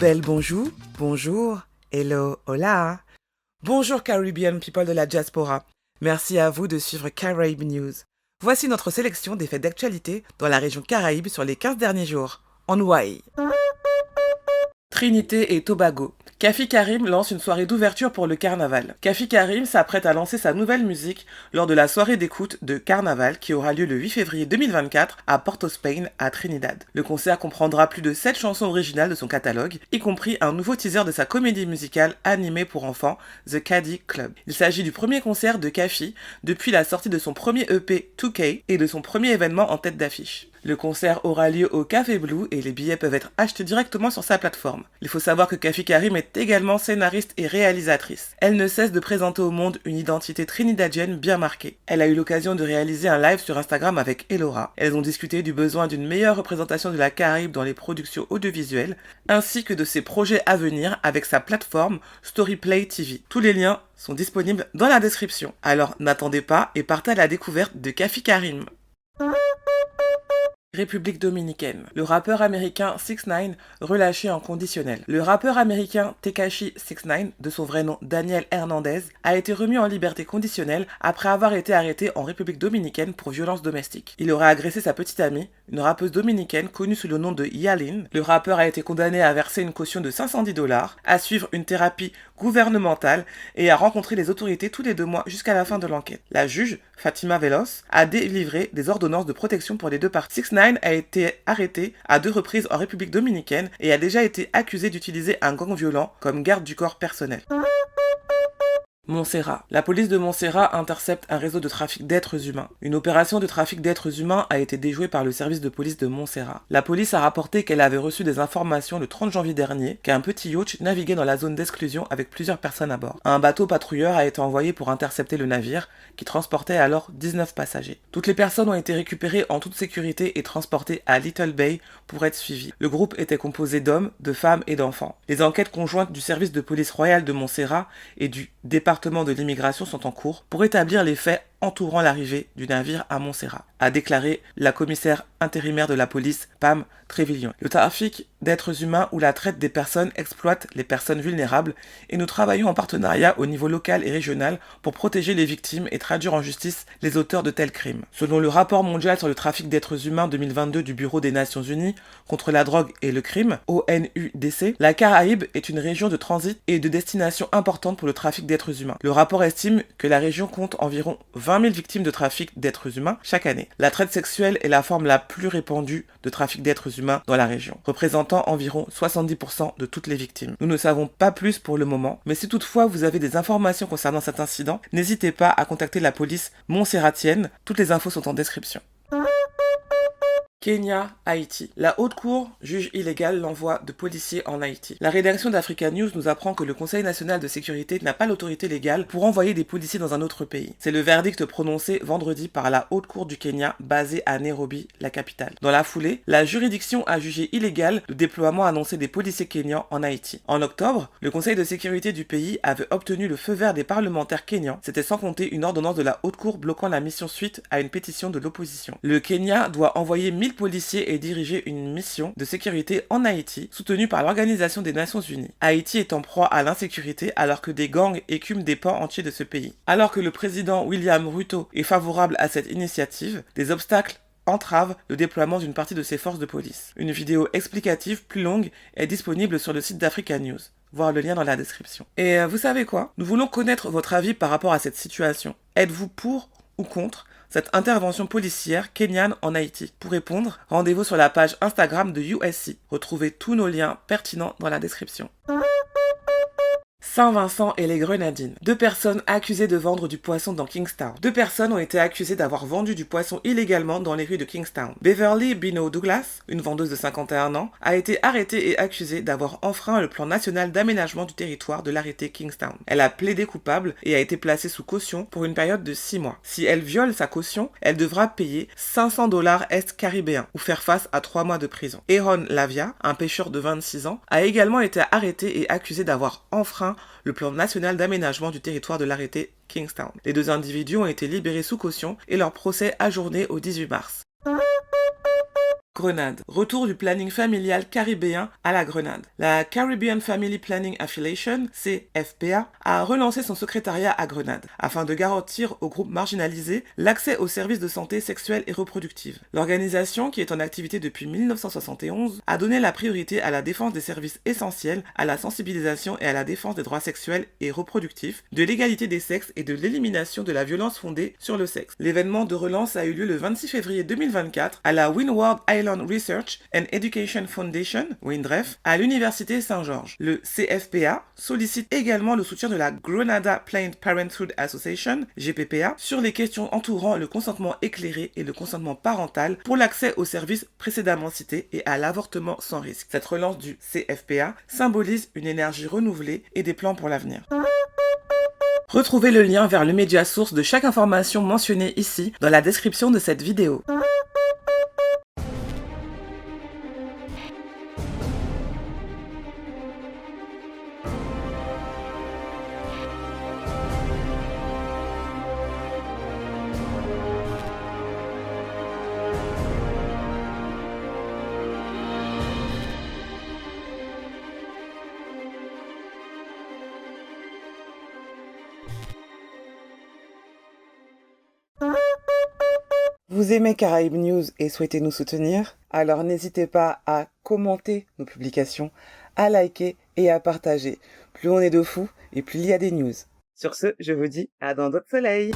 Belle bonjour, bonjour, hello, hola. Bonjour Caribbean people de la diaspora. Merci à vous de suivre Caraïbes News. Voici notre sélection des faits d'actualité dans la région Caraïbe sur les 15 derniers jours. En Hawaï. Trinité et Tobago. Kafi Karim lance une soirée d'ouverture pour le carnaval. Kafi Karim s'apprête à lancer sa nouvelle musique lors de la soirée d'écoute de Carnaval qui aura lieu le 8 février 2024 à Port of Spain, à Trinidad. Le concert comprendra plus de 7 chansons originales de son catalogue, y compris un nouveau teaser de sa comédie musicale animée pour enfants, The Caddy Club. Il s'agit du premier concert de Kafi depuis la sortie de son premier EP 2K et de son premier événement en tête d'affiche. Le concert aura lieu au Café Blue et les billets peuvent être achetés directement sur sa plateforme. Il faut savoir que Kafi Karim est également scénariste et réalisatrice. Elle ne cesse de présenter au monde une identité trinidadienne bien marquée. Elle a eu l'occasion de réaliser un live sur Instagram avec Elora. Elles ont discuté du besoin d'une meilleure représentation de la Caraïbe dans les productions audiovisuelles, ainsi que de ses projets à venir avec sa plateforme Storyplay TV. Tous les liens sont disponibles dans la description. Alors n'attendez pas et partez à la découverte de Kafi Karim. République dominicaine. Le rappeur américain 6ix9ine relâché en conditionnel. Le rappeur américain Tekashi 6ix9ine, de son vrai nom Daniel Hernandez, a été remis en liberté conditionnelle après avoir été arrêté en République dominicaine pour violence domestique. Il aurait agressé sa petite amie, une rappeuse dominicaine connue sous le nom de Yaline. Le rappeur a été condamné à verser une caution de $510, à suivre une thérapie gouvernementale et à rencontrer les autorités tous les 2 mois jusqu'à la fin de l'enquête. La juge, Fatima Velos, a délivré des ordonnances de protection pour les 2 parties. 6ix9ine a été arrêté à 2 reprises en République dominicaine et a déjà été accusé d'utiliser un gang violent comme garde du corps personnel. Montserrat. La police de Montserrat intercepte un réseau de trafic d'êtres humains. Une opération de trafic d'êtres humains a été déjouée par le service de police de Montserrat. La police a rapporté qu'elle avait reçu des informations le 30 janvier dernier qu'un petit yacht naviguait dans la zone d'exclusion avec plusieurs personnes à bord. Un bateau patrouilleur a été envoyé pour intercepter le navire, qui transportait alors 19 passagers. Toutes les personnes ont été récupérées en toute sécurité et transportées à Little Bay pour être suivies. Le groupe était composé d'hommes, de femmes et d'enfants. Les enquêtes conjointes du service de police royale de Montserrat et du département de l'immigration sont en cours pour établir les faits entourant l'arrivée du navire à Montserrat, a déclaré la commissaire intérimaire de la police, Pam Trevillon. Le trafic d'êtres humains ou la traite des personnes exploite les personnes vulnérables et nous travaillons en partenariat au niveau local et régional pour protéger les victimes et traduire en justice les auteurs de tels crimes. Selon le rapport mondial sur le trafic d'êtres humains 2022 du Bureau des Nations Unies contre la drogue et le crime, ONUDC, la Caraïbe est une région de transit et de destination importante pour le trafic d'êtres humains. Le rapport estime que la région compte environ 20 000 victimes de trafic d'êtres humains chaque année. La traite sexuelle est la forme la plus répandue de trafic d'êtres humains dans la région, représentant environ 70% de toutes les victimes. Nous ne savons pas plus pour le moment, mais si toutefois vous avez des informations concernant cet incident, n'hésitez pas à contacter la police montserratienne. Toutes les infos sont en description. Kenya, Haïti. La Haute Cour juge illégal l'envoi de policiers en Haïti. La rédaction d'Africa News nous apprend que le Conseil national de sécurité n'a pas l'autorité légale pour envoyer des policiers dans un autre pays. C'est le verdict prononcé vendredi par la Haute Cour du Kenya, basée à Nairobi, la capitale. Dans la foulée, la juridiction a jugé illégal le déploiement annoncé des policiers kenyans en Haïti. En octobre, le Conseil de sécurité du pays avait obtenu le feu vert des parlementaires kenyans. C'était sans compter une ordonnance de la Haute Cour bloquant la mission suite à une pétition de l'opposition. Le Kenya doit envoyer 1000 policiers et diriger une mission de sécurité en Haïti, soutenue par l'Organisation des Nations Unies. Haïti est en proie à l'insécurité alors que des gangs écument des pans entiers de ce pays. Alors que le président William Ruto est favorable à cette initiative, des obstacles entravent le déploiement d'une partie de ses forces de police. Une vidéo explicative plus longue est disponible sur le site d'Africa News. Voir le lien dans la description. Et vous savez quoi? Nous voulons connaître votre avis par rapport à cette situation. Êtes-vous pour ou contre cette intervention policière kenyane en Haïti? Pour répondre, rendez-vous sur la page Instagram de USC. Retrouvez tous nos liens pertinents dans la description. Saint-Vincent et les Grenadines. 2 personnes accusées de vendre du poisson dans Kingstown. 2 personnes ont été accusées d'avoir vendu du poisson illégalement dans les rues de Kingstown. Beverly Bino Douglas, une vendeuse de 51 ans, a été arrêtée et accusée d'avoir enfreint le plan national d'aménagement du territoire de l'arrêté Kingstown. Elle a plaidé coupable et a été placée sous caution pour une période de 6 mois. Si elle viole sa caution, elle devra payer $500 est-caribéens ou faire face à 3 mois de prison. Aaron Lavia, un pêcheur de 26 ans, a également été arrêté et accusé d'avoir enfreint le plan national d'aménagement du territoire de l'arrêté Kingstown. Les 2 individus ont été libérés sous caution et leur procès ajourné au 18 mars. Grenade. Retour du planning familial caribéen à la Grenade. La Caribbean Family Planning Affiliation, CFPA, a relancé son secrétariat à Grenade afin de garantir aux groupes marginalisés l'accès aux services de santé sexuelle et reproductive. L'organisation, qui est en activité depuis 1971, a donné la priorité à la défense des services essentiels, à la sensibilisation et à la défense des droits sexuels et reproductifs, de l'égalité des sexes et de l'élimination de la violence fondée sur le sexe. L'événement de relance a eu lieu le 26 février 2024 à la Windward Island Research and Education Foundation, WINDREF, à l'Université Saint-Georges. Le CFPA sollicite également le soutien de la Grenada Planned Parenthood Association, GPPA, sur les questions entourant le consentement éclairé et le consentement parental pour l'accès aux services précédemment cités et à l'avortement sans risque. Cette relance du CFPA symbolise une énergie renouvelée et des plans pour l'avenir. Retrouvez le lien vers le média source de chaque information mentionnée ici dans la description de cette vidéo. Vous aimez Caraïbes News et souhaitez nous soutenir? Alors n'hésitez pas à commenter nos publications, à liker et à partager. Plus on est de fous et plus il y a des news. Sur ce, je vous dis à dans d'autres soleils.